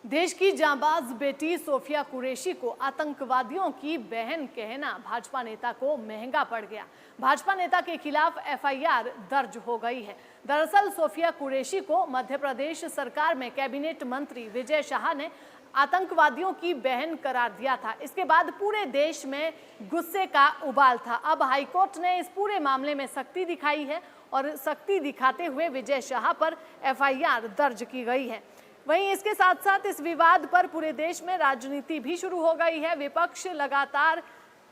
देश की जांबाज बेटी सोफिया कुरैशी को आतंकवादियों की बहन कहना भाजपा नेता को महंगा पड़ गया। भाजपा नेता के खिलाफ एफआईआर दर्ज हो गई है। दरअसल सोफिया कुरैशी को मध्य प्रदेश सरकार में कैबिनेट मंत्री विजय शाह ने आतंकवादियों की बहन करार दिया था। इसके बाद पूरे देश में गुस्से का उबाल था। अब हाईकोर्ट ने इस पूरे मामले में सख्ती दिखाई है और सख्ती दिखाते हुए विजय शाह पर एफआईआर दर्ज की गई है। वहीं इसके साथ साथ इस विवाद पर पूरे देश में राजनीति भी शुरू हो गई है। विपक्ष लगातार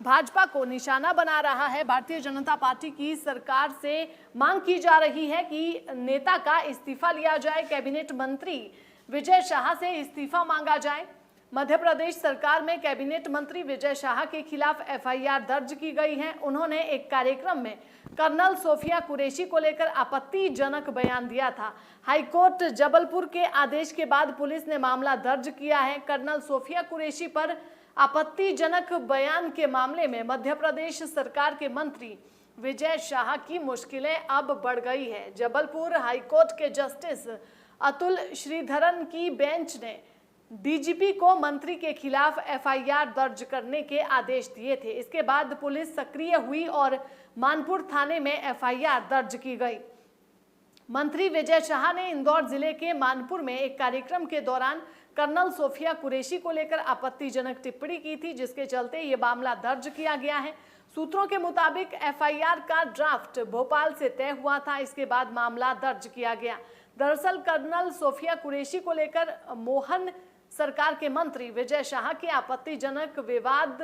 भाजपा को निशाना बना रहा है। भारतीय जनता पार्टी की सरकार से मांग की जा रही है कि नेता का इस्तीफा लिया जाए, कैबिनेट मंत्री विजय शाह से इस्तीफा मांगा जाए। मध्य प्रदेश सरकार में कैबिनेट मंत्री विजय शाह के खिलाफ एफआईआर दर्ज की गई है। उन्होंने एक कार्यक्रम में कर्नल सोफिया कुरैशी को लेकर आपत्तिजनक बयान दिया था। हाईकोर्ट जबलपुर के आदेश के बाद पुलिस ने मामला दर्ज किया है। कर्नल सोफिया कुरैशी पर आपत्तिजनक बयान के मामले में मध्य प्रदेश सरकार के मंत्री विजय शाह की मुश्किलें अब बढ़ गई है। जबलपुर हाईकोर्ट के जस्टिस अतुल श्रीधरन की बेंच ने डीजीपी को मंत्री के खिलाफ एफआईआर दर्ज करने के आदेश दिए थे। इसके बाद पुलिस सक्रिय हुई और मानपुर थाने में एफआईआर दर्ज की गई। मंत्री विजय शाह ने इंदौर जिले के मानपुर में एक कार्यक्रम के दौरान कर्नल सोफिया कुरैशी को लेकर आपत्तिजनक टिप्पणी की थी, जिसके चलते ये मामला दर्ज किया गया है। सूत्रों के मुताबिक एफआईआर का ड्राफ्ट भोपाल से तय हुआ था। इसके बाद मामला दर्ज किया गया। दरअसल कर्नल सोफिया कुरैशी को लेकर मोहन सरकार के मंत्री विजय शाह के आपत्तिजनक विवाद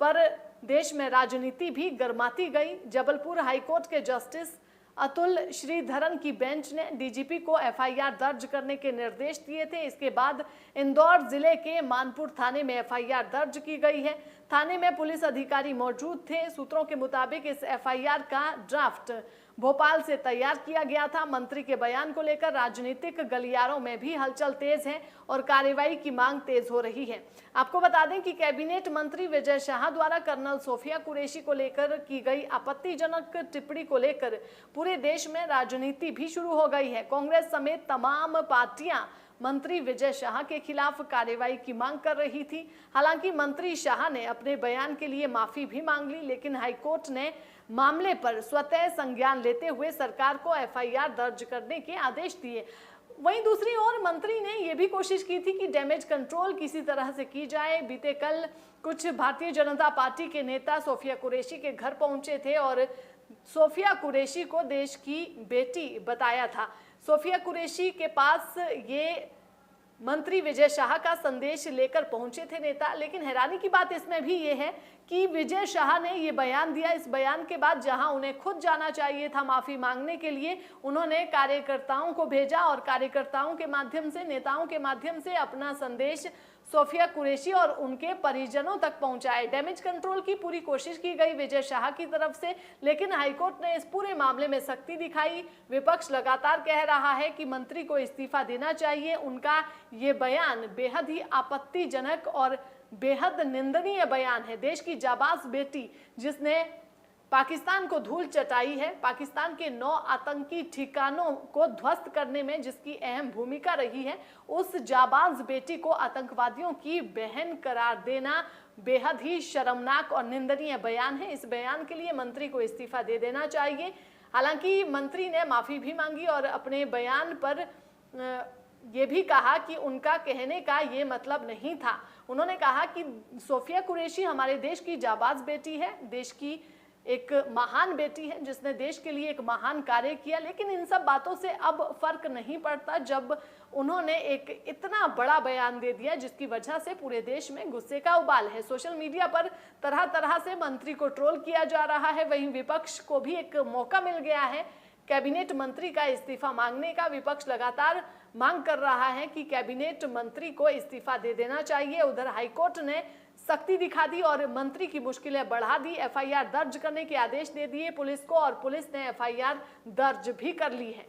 पर देश में राजनीति भी गर्माती गई। जबलपुर हाईकोर्ट के जस्टिस अतुल श्रीधरन की बेंच ने डीजीपी को एफआईआर दर्ज करने के निर्देश दिए थे। इसके बाद इंदौर जिले के मानपुर थाने में एफआईआर दर्ज की गई है। थाने में पुलिस अधिकारी मौजूद थे। सूत्रों के मुताबिक इस एफआईआर का ड्राफ्ट भोपाल से तैयार किया गया था। मंत्री के बयान को लेकर राजनीतिक गलियारों में भी हलचल तेज है और कार्रवाई की मांग तेज हो रही है। आपको बता दें कि कैबिनेट मंत्री विजय शाह द्वारा कर्नल सोफिया कुरैशी को लेकर की गई आपत्तिजनक टिप्पणी को लेकर पूरे देश में राजनीति भी शुरू हो गई है। कांग्रेस समेत तमाम पार्टियां मंत्री विजय शाह के खिलाफ कार्रवाई की मांग कर रही थी। हालांकि मंत्री शाह ने अपने बयान के लिए माफी भी मांग ली, लेकिन हाईकोर्ट ने मामले पर स्वतः संज्ञान लेते हुए सरकार को एफआईआर दर्ज करने के आदेश दिए। वहीं दूसरी ओर मंत्री ने यह भी कोशिश की थी कि डैमेज कंट्रोल किसी तरह से की जाए। बीते कल कुछ भारतीय जनता पार्टी के नेता सोफिया कुरैशी के घर पहुंचे थे और सोफिया कुरैशी को देश की बेटी बताया था। सोफिया कुरैशी के पास ये मंत्री विजय शाह का संदेश लेकर पहुंचे थे नेता। लेकिन हैरानी की बात इसमें भी ये है कि विजय शाह ने ये बयान दिया। इस बयान के बाद जहां उन्हें खुद जाना चाहिए था माफी मांगने के लिए, उन्होंने कार्यकर्ताओं को भेजा और कार्यकर्ताओं के माध्यम से, नेताओं के माध्यम से अपना संदेश सोफिया कुरैशी और उनके परिजनों तक पहुंचाए। डैमेज कंट्रोल की पूरी कोशिश की गई विजय शाह की तरफ से, लेकिन हाईकोर्ट ने इस पूरे मामले में सख्ती दिखाई। विपक्ष लगातार कह रहा है कि मंत्री को इस्तीफा देना चाहिए। उनका ये बयान बेहद ही आपत्तिजनक और बेहद निंदनीय बयान है। देश की जाबाज बेटी जिसने पाकिस्तान को धूल चटाई है, पाकिस्तान के 9 आतंकी ठिकानों को ध्वस्त करने में जिसकी अहम भूमिका रही है, उस जाबाज बेटी को आतंकवादियों की बहन करार देना बेहद ही शर्मनाक और निंदनीय बयान है। इस बयान के लिए मंत्री को इस्तीफा दे देना चाहिए। हालांकि मंत्री ने माफी भी मांगी और अपने बयान पर ये भी कहा कि उनका कहने का ये मतलब नहीं था। उन्होंने कहा कि सोफिया कुरैशी हमारे देश की जाबाज बेटी है, देश की एक महान बेटी है जिसने देश के लिए एक महान कार्य किया। लेकिन इन सब बातों से अब फर्क नहीं पड़ता जब उन्होंने एक इतना बड़ा बयान दे दिया जिसकी वजह से पूरे देश में गुस्से का उबाल है। सोशल मीडिया पर तरह तरह से मंत्री को ट्रोल किया जा रहा है। वहीं विपक्ष को भी एक मौका मिल गया है कैबिनेट मंत्री का इस्तीफा मांगने का। विपक्ष लगातार मांग कर रहा है कि कैबिनेट मंत्री को इस्तीफा दे देना चाहिए। उधर हाईकोर्ट ने सख्ती दिखा दी और मंत्री की मुश्किलें बढ़ा दी। एफआईआर दर्ज करने के आदेश दे दिए पुलिस को और पुलिस ने एफआईआर दर्ज भी कर ली है।